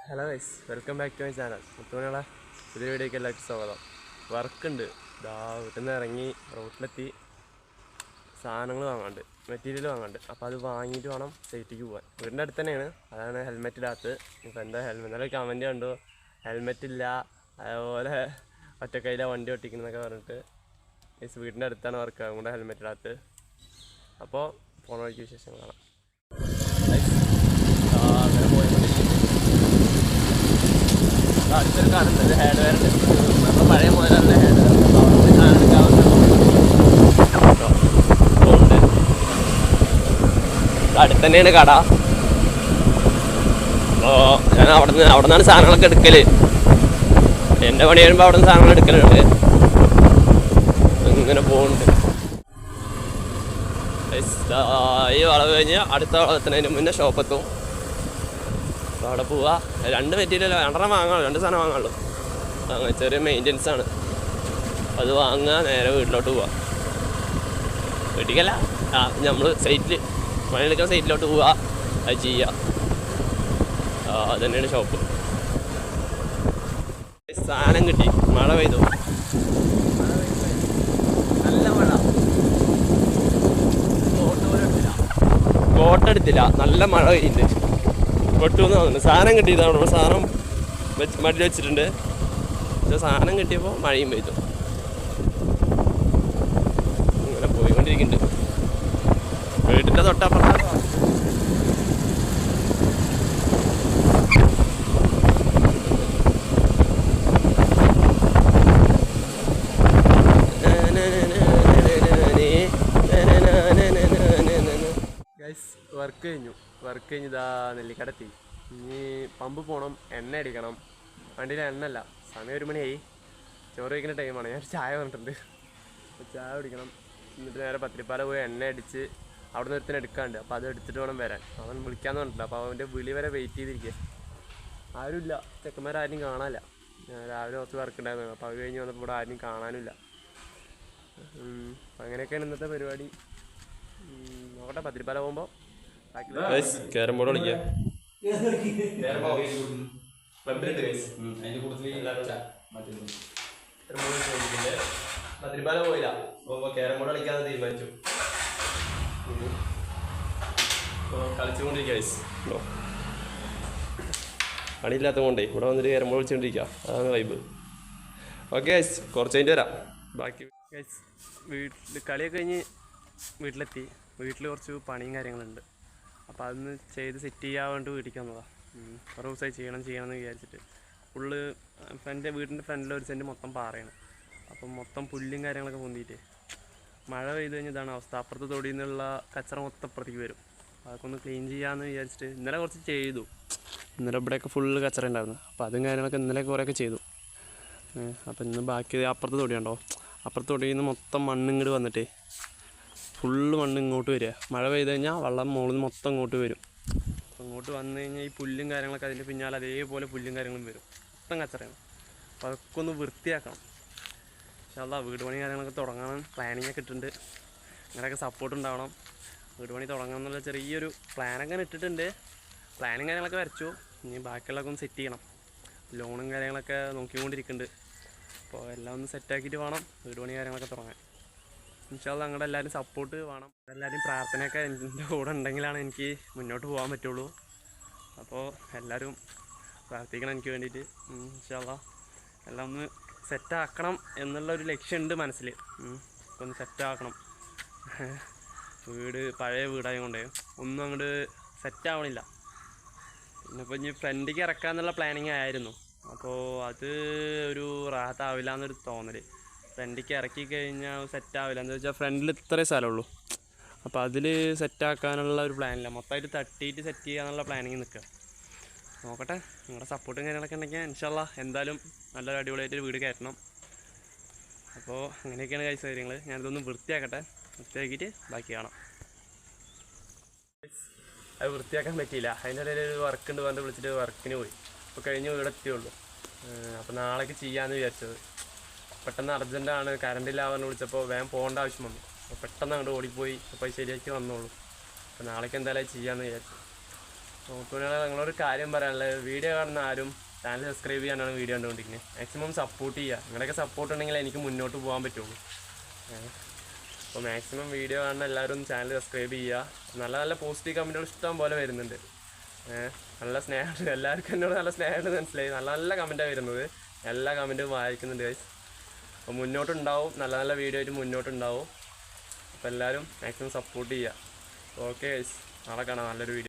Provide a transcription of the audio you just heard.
Hello guys, welcome back to my channel. മുത്തുമണികളെ പുതിയ വീഡിയോയ്ക്ക് എല്ലാവർക്കും സ്വാഗതം. വർക്കുണ്ട്, വീട്ടിൽ നിന്ന് ഇറങ്ങി റോട്ടിലെത്തി. സാധനങ്ങൾ വാങ്ങാണ്ട്, മെറ്റീരിയൽ വാങ്ങാണ്ട്. അപ്പോൾ അത് വാങ്ങിയിട്ട് വേണം സൈറ്റിലേക്ക് പോകാൻ. വീടിൻ്റെ അടുത്ത് തന്നെയാണ്, അതാണ് ഹെൽമെറ്റ് ഇടാത്തത്. ഇപ്പോൾ എന്താ ഹെൽമെറ്റ് നല്ല കമൻറ്റ് കണ്ടു, ഹെൽമെറ്റ് ഇല്ല, അതുപോലെ ഒറ്റക്കൈയിലാണ് വണ്ടി ഓട്ടിക്കുന്നതൊക്കെ പറഞ്ഞിട്ട്. ഗൈസ് വീടിൻ്റെ അടുത്താണ് വർക്ക്, അതുകൊണ്ട് ഹെൽമെറ്റ് ഇടാത്തത്. അപ്പോൾ പോണ വഴിക്ക് വിശേഷങ്ങൾ കാണാം. അങ്ങനെ പോയിക്കൊണ്ടിരിക്കുന്നു. അടുത്തൊരു കാണുന്നത് ഹാൻഡ് വെയർ ഉണ്ട്, നമ്മുടെ പഴയ മോഡലുള്ള ഹാൻഡ് വെയർ. അടുത്ത് തന്നെയാണ് കട. അപ്പോൾ ഞാൻ അവിടെ നിന്നാണ് സാധനങ്ങളൊക്കെ എടുക്കൽ. എൻ്റെ പണി വരുമ്പോൾ അവിടെ നിന്ന് സാധനങ്ങൾ എടുക്കലുണ്ട്. ഇങ്ങനെ പോകുന്നുണ്ട്. ഈ വളവ് കഴിഞ്ഞ് അടുത്ത വളവെത്തുന്നതിന് മുന്നേ ഷോപ്പെത്തും. അപ്പോൾ അവിടെ പോവുക. രണ്ട് മെറ്റീരിയൽ രണ്ടെണ്ണം വാങ്ങാനുള്ളൂ, 2 സാധനം വാങ്ങാനുള്ളൂ. അങ്ങനെ ചെറിയ മെയിൻ്റെനൻസ് ആണ്. അത് വാങ്ങുക, നേരെ വീട്ടിലോട്ട് പോവുക. വീട്ടിലേക്കല്ല, നമ്മൾ സൈറ്റിൽ പണിയെടുക്കുന്ന സൈറ്റിലോട്ട് പോവുക, അത് ചെയ്യുക. അത് തന്നെയാണ് ഷോപ്പ്. സാധനം കിട്ടി. മഴ പെയ്തു, നല്ല മഴ. കോട്ടെടുത്തില്ല, നല്ല മഴ പെയ്യുന്നുണ്ട്. പൊട്ടുമെന്ന് തോന്നുന്നു. സാധനം കിട്ടിയതാണ്, സാധനം മടിയിൽ വെച്ചിട്ടുണ്ട്. പക്ഷേ സാധനം കിട്ടിയപ്പോൾ മഴയും പെയ്തു. ഇങ്ങനെ പോയിക്കൊണ്ടിരിക്കുന്നുണ്ട്. വീട്ടിൻ്റെ തൊട്ടപ്പുറത്താണ്. വർക്ക് കഴിഞ്ഞ് ഇതാ നെല്ലിക്കടത്തി. ഇനി പമ്പ് പോകണം, എണ്ണ അടിക്കണം. വണ്ടിയിൽ എണ്ണല്ല. സമയം 1 മണിയായി. ചോറ് കഴിക്കുന്ന ടൈമാണ്. ഞാൻ ചായ പറഞ്ഞിട്ടുണ്ട്. അപ്പോൾ ചായ കുടിക്കണം. എന്നിട്ട് നേരെ പത്തിരിപ്പാല പോയി എണ്ണ അടിച്ച് അവിടെ നിന്ന് ഒരുത്തിന് എടുക്കാണ്ട്. അപ്പോൾ അത് എടുത്തിട്ട് വേണം വരാൻ. അവൻ വിളിക്കാമെന്ന് പറഞ്ഞിട്ടില്ല. അപ്പോൾ അവൻ്റെ വിളി വരെ വെയിറ്റ് ചെയ്തിരിക്കുക. ആരുമില്ല, ചെക്കന്മാരാരും കാണാനില്ല. രാവിലെ കുറച്ച് വർക്ക് ഉണ്ടായിരുന്നു. അപ്പോൾ അത് കഴിഞ്ഞ് വന്നപ്പോൾ ഇവിടെ ആരും കാണാനുമില്ല. അപ്പം അങ്ങനെയൊക്കെയാണ് ഇന്നത്തെ പരിപാടി. നോക്കട്ടെ, പത്തിരിപ്പാല പോകുമ്പോൾ ക്യാരം ബോർഡ് കളിക്കുക. പത്തിരിപ്പാല പോയില്ല, ക്യാരം ബോർഡ് കളിക്കാതെ തീരുമാനിച്ചു. കളിച്ചുകൊണ്ടിരിക്കുക. പണിയില്ലാത്തത് കൊണ്ടേ ഇവിടെ വന്നിട്ട് ക്യാരം ബോർഡ് കളിച്ചുകൊണ്ടിരിക്കുക. അതാണ് വൈബ്. ഓക്കെ ഗൈസ്, കുറച്ച് കഴിഞ്ഞിട്ട് വരാം. ബാക്കി ഗൈസ് വീട്ടിൽ കളിയൊക്കെ കഴിഞ്ഞ് വീട്ടിലെത്തി. വീട്ടിൽ കുറച്ച് പണിയും കാര്യങ്ങളുണ്ട്. അപ്പോൾ അതൊന്ന് ചെയ്ത് സെറ്റ് ചെയ്യാൻ വേണ്ടി വീട്ടിലേക്ക് വന്നതാണ്. കുറേ ദിവസമായി ചെയ്യണമെന്ന് വിചാരിച്ചിട്ട്. ഫുള്ള് വീടിൻ്റെ ഫ്രണ്ടിൽ 1 സെൻറ്റ് മൊത്തം പാറയാണ്. അപ്പം മൊത്തം പുല്ലും കാര്യങ്ങളൊക്കെ പൊന്തിയിട്ട് മഴ പെയ്ത് കഴിഞ്ഞ് ഇതാണ് അവസ്ഥ. അപ്പുറത്ത് തൊടിയിൽ നിന്നുള്ള കച്ചറ മൊത്തം അപ്പുറത്തേക്ക് വരും. അതൊക്കെ ഒന്ന് ക്ലീൻ ചെയ്യാമെന്ന് വിചാരിച്ചിട്ട് ഇന്നലെ കുറച്ച് ചെയ്തു. ഇന്നലെ ഇവിടെയൊക്കെ ഫുള്ള് കച്ചറ ഉണ്ടായിരുന്നു. അപ്പോൾ അതും കാര്യങ്ങളൊക്കെ ഇന്നലെ കുറേയൊക്കെ ചെയ്തു. അപ്പോൾ ഇന്ന് ബാക്കി അപ്പുറത്ത് തൊടിയുണ്ടോ, അപ്പുറത്ത് തൊടിയിൽ നിന്ന് മൊത്തം മണ്ണ് ഇങ്ങോട്ട് വന്നിട്ടേ ഫുള്ള് മണ്ണ് ഇങ്ങോട്ട് വരിക. മഴ പെയ്ത് കഴിഞ്ഞാൽ വെള്ളം മുകളിൽ നിന്ന് മൊത്തം ഇങ്ങോട്ട് വരും. അപ്പോൾ ഇങ്ങോട്ട് വന്നു കഴിഞ്ഞാൽ ഈ പുല്ലും കാര്യങ്ങളൊക്കെ അതിൻ്റെ പിന്നാലെ അതേപോലെ പുല്ലും കാര്യങ്ങളും വരും. മൊത്തം കച്ചറയാണ്. അപ്പോൾ അതൊക്കെ ഒന്ന് വൃത്തിയാക്കണം. പക്ഷേ അതാ വീട് പണി കാര്യങ്ങളൊക്കെ തുടങ്ങണം, പ്ലാനിങ് ഒക്കെ ഇട്ടിട്ടുണ്ട്. നിങ്ങളൊക്കെ സപ്പോർട്ട് ഉണ്ടാവണം. വീട് പണി തുടങ്ങണം എന്നുള്ള ചെറിയൊരു പ്ലാനൊക്കെ ഇട്ടിട്ടുണ്ട്. പ്ലാനും കാര്യങ്ങളൊക്കെ വരച്ചു. ഇനി ബാക്കിയുള്ളതൊക്കെ ഒന്ന് സെറ്റ് ചെയ്യണം. ലോണും കാര്യങ്ങളൊക്കെ നോക്കിക്കൊണ്ടിരിക്കുന്നുണ്ട്. അപ്പോൾ എല്ലാം ഒന്ന് സെറ്റാക്കിയിട്ട് വേണം വീട് പണി കാര്യങ്ങളൊക്കെ തുടങ്ങാൻ. ഇൻഷാ അല്ലാഹ് നിങ്ങളുടെ എല്ലാവരും സപ്പോർട്ട് വേണം. എല്ലാവരും പ്രാർത്ഥനയൊക്കെ എൻ്റെ കൂടെ ഉണ്ടെങ്കിലാണ് എനിക്ക് മുന്നോട്ട് പോകാൻ പറ്റുള്ളൂ. അപ്പോൾ എല്ലാവരും പ്രാർത്ഥിക്കണം എനിക്ക് വേണ്ടിയിട്ട്. ഇൻഷാ അല്ലാഹ് എല്ലാം ഒന്ന് സെറ്റാക്കണം എന്നുള്ളൊരു ലക്ഷ്യമുണ്ട് മനസ്സിൽ. ഒന്ന് സെറ്റാക്കണം. പഴയ വീടായതുകൊണ്ട് ഒന്നും അങ്ങോട്ട് സെറ്റാവണില്ല. പിന്നിപ്പോൾ ഇനി ഫ്രണ്ടിലേക്ക് ഇറക്കാമെന്നുള്ള പ്ലാനിങ് ആയിരുന്നു. അപ്പോൾ അത് ഒരു റാഹത്താവില്ല എന്നൊരു തോന്നൽ. ഫ്രണ്ടിലേക്ക് ഇറക്കി കഴിഞ്ഞാൽ സെറ്റാവില്ല. എന്താ വെച്ചാൽ ഫ്രണ്ടിൽ ഇത്രയും സ്ഥലമുള്ളൂ. അപ്പോൾ അതിൽ സെറ്റാക്കാനുള്ള ഒരു പ്ലാനില്ല. മൊത്തമായിട്ട് തട്ടിയിട്ട് സെറ്റ് ചെയ്യാന്നുള്ള പ്ലാനിങ് നിൽക്കുക. നോക്കട്ടെ, നിങ്ങളുടെ സപ്പോർട്ടും കാര്യങ്ങളൊക്കെ ഉണ്ടെങ്കിൽ ഇൻഷാ അല്ലാഹ് എന്തായാലും നല്ലൊരു അടിപൊളിയായിട്ട് വീട് കയറ്റണം. അപ്പോൾ അങ്ങനെയൊക്കെയാണ് കഴിച്ച കാര്യങ്ങൾ. ഞാനിതൊന്ന് വൃത്തിയാക്കട്ടെ. വൃത്തിയാക്കിയിട്ട് ബാക്കി കാണാം. അത് വൃത്തിയാക്കാൻ പറ്റിയില്ല. അതിൻ്റെ ഇടയിൽ ഒരു വർക്ക് ഉണ്ട് പറഞ്ഞിട്ട് വിളിച്ചിട്ട് വർക്കിന് പോയി. അപ്പോൾ കഴിഞ്ഞ് ഇവിടെ എത്തിയുള്ളൂ. അപ്പോൾ നാളേക്ക് ചെയ്യാമെന്ന് വിചാരിച്ചത്. പെട്ടെന്ന് അർജൻറ്റാണ്, കറണ്ടില്ല പറഞ്ഞ് വിളിച്ചപ്പോൾ വേഗം പോകേണ്ട ആവശ്യം വന്നു. അപ്പോൾ പെട്ടെന്ന് അങ്ങോട്ട് ഓടിപ്പോയി. അപ്പോൾ ശരിയാക്കി വന്നോളൂ. അപ്പോൾ നാളേക്ക് എന്തായാലും ചെയ്യാമെന്ന് വിചാരിച്ചു. നോക്കുവാണെങ്കിൽ നിങ്ങളൊരു കാര്യം പറയാനുള്ളത്, വീഡിയോ കാണുന്ന ആരും ചാനൽ സബ്സ്ക്രൈബ് ചെയ്യാനാണ് വീഡിയോ കണ്ടുകൊണ്ടിരിക്കുന്നത്. മാക്സിമം സപ്പോർട്ട് ചെയ്യുക. നിങ്ങളുടെയൊക്കെ സപ്പോർട്ട് ഉണ്ടെങ്കിൽ എനിക്ക് മുന്നോട്ട് പോകാൻ പറ്റുള്ളൂ. അപ്പോൾ മാക്സിമം വീഡിയോ കാണുന്ന എല്ലാവരും ചാനൽ സബ്സ്ക്രൈബ് ചെയ്യുക. നല്ല നല്ല പോസിറ്റീവ് കമൻറ്റുകൾ ഇഷ്ടം പോലെ വരുന്നുണ്ട്. നല്ല സ്നേഹമുണ്ട്, എല്ലാവർക്കും എന്നോട് നല്ല സ്നേഹമുണ്ട് മനസ്സിലായി. നല്ല നല്ല കമൻറ്റാണ് വരുന്നത്. എല്ലാ കമൻറ്റും വായിക്കുന്നുണ്ട് ഗൈസ്. അപ്പോൾ മുന്നോട്ടുണ്ടാവും, നല്ല നല്ല വീഡിയോ ആയിട്ട് മുന്നോട്ടുണ്ടാവും. അപ്പോൾ എല്ലാവരും മാക്സിമം സപ്പോർട്ട് ചെയ്യുക. ഓക്കെ ഗൈസ്, നാളെ കാണാം നല്ലൊരു വീഡിയോ.